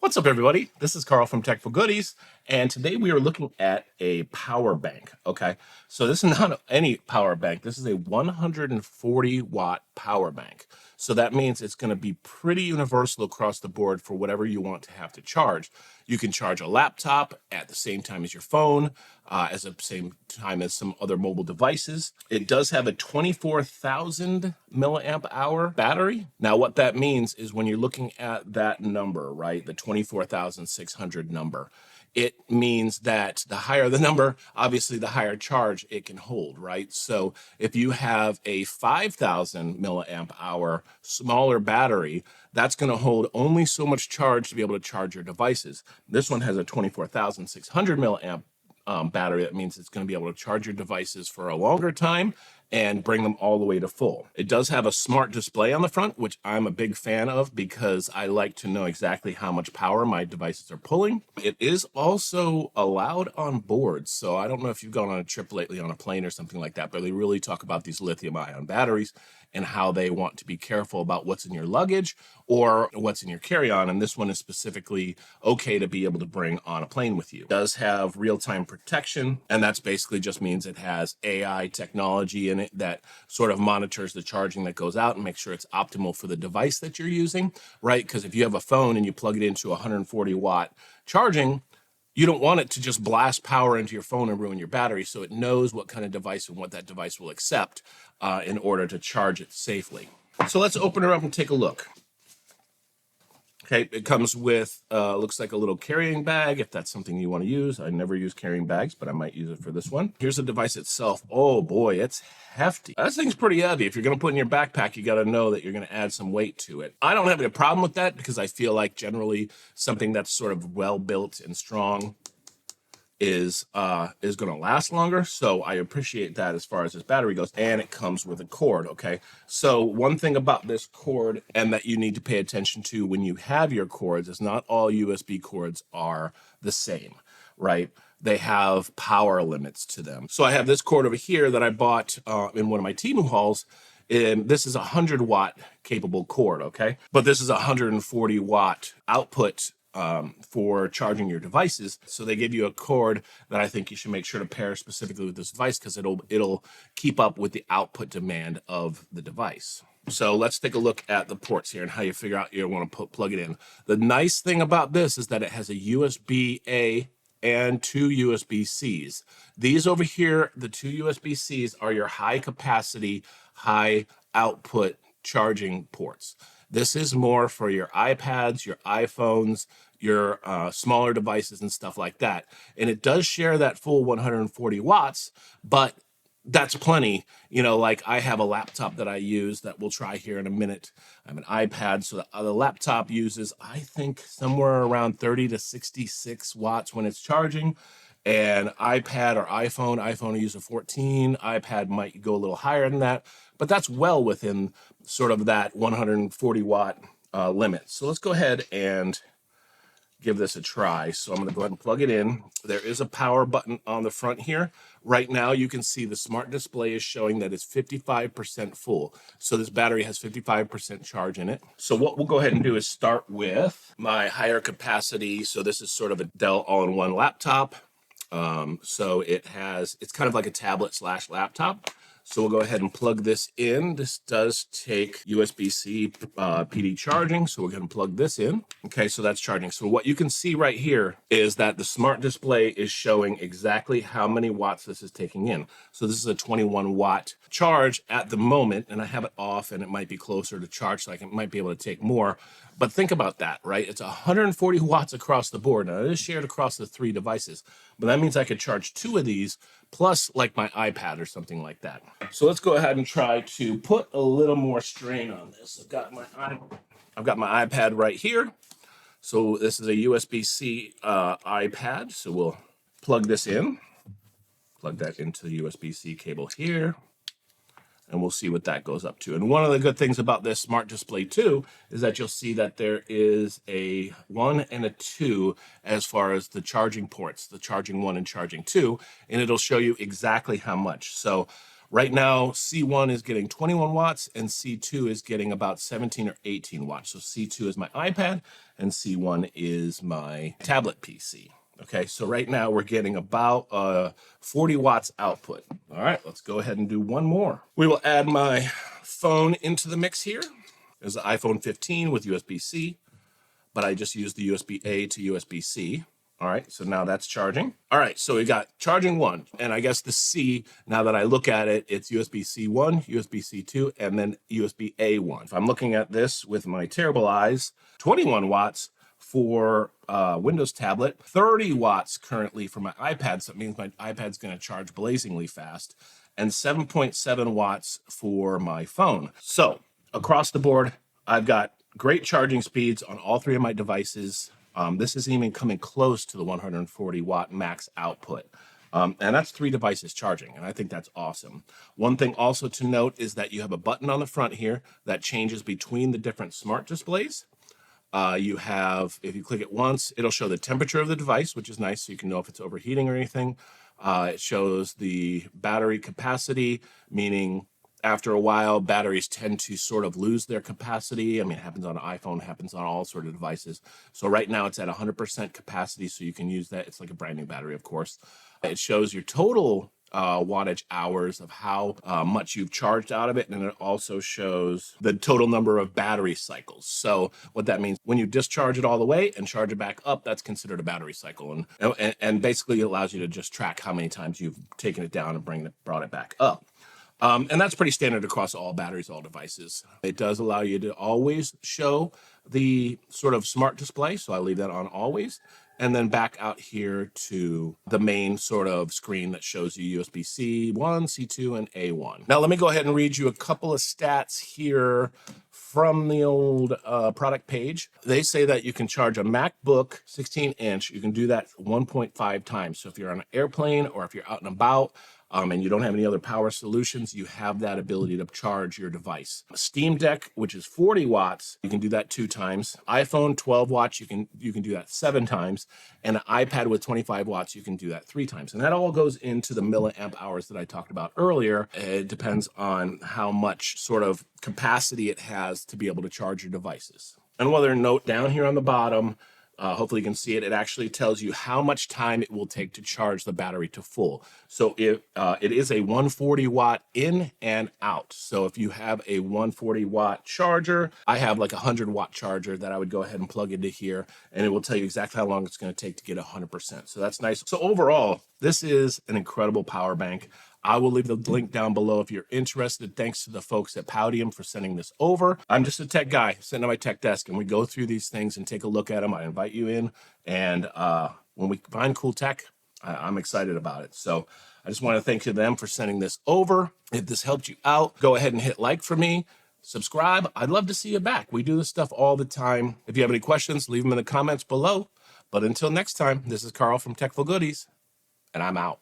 What's up, everybody? This is Carl from Techful Goodies, and today we are looking at a power bank. Okay, so this is not any power bank. This is a 140 watt power bank. So that means it's going to be pretty universal across the board for whatever you want to have to charge. You can charge a laptop at the same time as your phone, at the same time as some other mobile devices. It does have a 24,000 milliamp hour battery. Now, what that means is when you're looking at that number, right, the 24,600 number, it means that the higher the number, obviously the higher charge it can hold, right? So if you have a 5,000 milliamp hour smaller battery, that's going to hold only so much charge to be able to charge your devices. This one has a 24,600 milliamp battery. That means it's going to be able to charge your devices for a longer time and bring them all the way to full. It does have a smart display on the front, which I'm a big fan of because I like to know exactly how much power my devices are pulling. It is also allowed on board. So I don't know if you've gone on a trip lately on a plane or something like that, but they really talk about these lithium-ion batteries and how they want to be careful about what's in your luggage or what's in your carry-on. And this one is specifically okay to be able to bring on a plane with you. It does have real-time protection, and that's basically just means it has AI technology in it that sort of monitors the charging that goes out and makes sure it's optimal for the device that you're using, right? Because if you have a phone and you plug it into 140 watt charging, you don't want it to just blast power into your phone and ruin your battery. So it knows what kind of device and what that device will accept in order to charge it safely. So let's open her up and take a look. Okay, it comes with, looks like a little carrying bag, if that's something you want to use. I never use carrying bags, but I might use it for this one. Here's the device itself. Oh boy, it's hefty. That thing's pretty heavy. If you're going to put it in your backpack, you got to know that you're going to add some weight to it. I don't have a problem with that because I feel like generally something that's sort of well built and strong is going to last longer. So I appreciate that as far as this battery goes. And it comes with a cord. Okay, so one thing about this cord and that you need to pay attention to when you have your cords is not all USB cords are the same, right? They have power limits to them. So I have this cord over here that I bought in one of my Temu hauls. And this is a 100 watt capable cord, okay? But this is a 140 watt output for charging your devices. So they give you a cord that I think you should make sure to pair specifically with this device because it'll keep up with the output demand of the device. So let's take a look at the ports here and how you figure out you want to plug it in. The nice thing about this is that it has a USB-A and two USB-Cs. These over here, the two USB-Cs are your high capacity, high output charging ports. This is more for your iPads, your iPhones, your smaller devices and stuff like that. And it does share that full 140 watts, but that's plenty. You know, like I have a laptop that I use that we'll try here in a minute. I have an iPad, so the laptop uses, I think, somewhere around 30 to 66 watts when it's charging. And iPad or iPhone will use a 14, iPad might go a little higher than that, but that's well within sort of that 140 watt limit. So let's go ahead and give this a try. So I'm going to go ahead and plug it in. There is a power button on the front here. Right now you can see the smart display is showing that it's 55% full. So this battery has 55% charge in it. So what we'll go ahead and do is start with my higher capacity. So this is sort of a Dell all-in-one laptop. So it's kind of like a tablet slash laptop. So we'll go ahead and plug this in. This does take USB-C PD charging. So we're going to plug this in. Okay, so that's charging. So what you can see right here is that the smart display is showing exactly how many watts this is taking in. So this is a 21 watt charge at the moment, and I have it off and it might be closer to charge, so I might be able to take more. But think about that, right? It's 140 watts across the board. Now it is shared across the three devices, but that means I could charge two of these plus like my iPad or something like that. So let's go ahead and try to put a little more strain on this. I've got my iPad right here. So this is a USB-C iPad. So we'll plug this in, plug that into the USB-C cable here, and we'll see what that goes up to. And one of the good things about this smart display too is that you'll see that there is a 1 and a 2 as far as the charging ports, the charging 1 and charging 2, and it'll show you exactly how much. So Right now, C1 is getting 21 watts and C2 is getting about 17 or 18 watts. So C2 is my iPad and C1 is my tablet PC. Okay, so right now we're getting about 40 watts output. All right, let's go ahead and do one more. We will add my phone into the mix here. There's the iPhone 15 with USB-C, but I just used the USB-A to USB-C. All right, so now that's charging. All right, so we got charging 1, and I guess the C, now that I look at it, it's USB-C 1, USB-C 2, and then USB-A 1. If I'm looking at this with my terrible eyes, 21 watts for Windows tablet, 30 watts currently for my iPad, so it means my iPad's gonna charge blazingly fast, and 7.7 watts for my phone. So across the board, I've got great charging speeds on all 3 of my devices. This isn't even coming close to the 140 watt max output. And that's 3 devices charging, and I think that's awesome. One thing also to note is that you have a button on the front here that changes between the different smart displays. You have, if you click it once, it'll show the temperature of the device, which is nice, so you can know if it's overheating or anything. It shows the battery capacity, meaning after a while, batteries tend to sort of lose their capacity. I mean, it happens on an iPhone, happens on all sorts of devices. So right now it's at 100% capacity, so you can use that. It's like a brand new battery, of course. It shows your total wattage hours of how much you've charged out of it, and it also shows the total number of battery cycles. So what that means, when you discharge it all the way and charge it back up, that's considered a battery cycle, and basically it allows you to just track how many times you've taken it down and brought it back up. And that's pretty standard across all batteries, all devices. It does allow you to always show the sort of smart display, so I leave that on always. And then back out here to the main sort of screen that shows you USB-C 1, C2, and A1. Now let me go ahead and read you a couple of stats here from the old product page. They say that you can charge a MacBook 16-inch. You can do that 1.5 times. So if you're on an airplane or if you're out and about, and you don't have any other power solutions, you have that ability to charge your device. Steam Deck, which is 40 watts, you can do that 2 times. iPhone 12 watts, you can do that 7 times. And an iPad with 25 watts, you can do that 3 times. And that all goes into the milliamp hours that I talked about earlier. It depends on how much sort of capacity it has to be able to charge your devices. Another note down here on the bottom, hopefully you can see it. It actually tells you how much time it will take to charge the battery to full. So if it is a 140 watt in and out. So if you have a 140 watt charger, I have like a 100 watt charger that I would go ahead and plug into here, and it will tell you exactly how long it's going to take to get 100%. So that's nice. So overall, this is an incredible power bank. I will leave the link down below if you're interested. Thanks to the folks at Powdeom for sending this over. I'm just a tech guy sitting at my tech desk, and we go through these things and take a look at them. I invite you in, and when we find cool tech, I'm excited about it. So I just want to thank them for sending this over. If this helped you out, go ahead and hit like for me. Subscribe. I'd love to see you back. We do this stuff all the time. If you have any questions, leave them in the comments below. But until next time, this is Carl from Techful Goodies, and I'm out.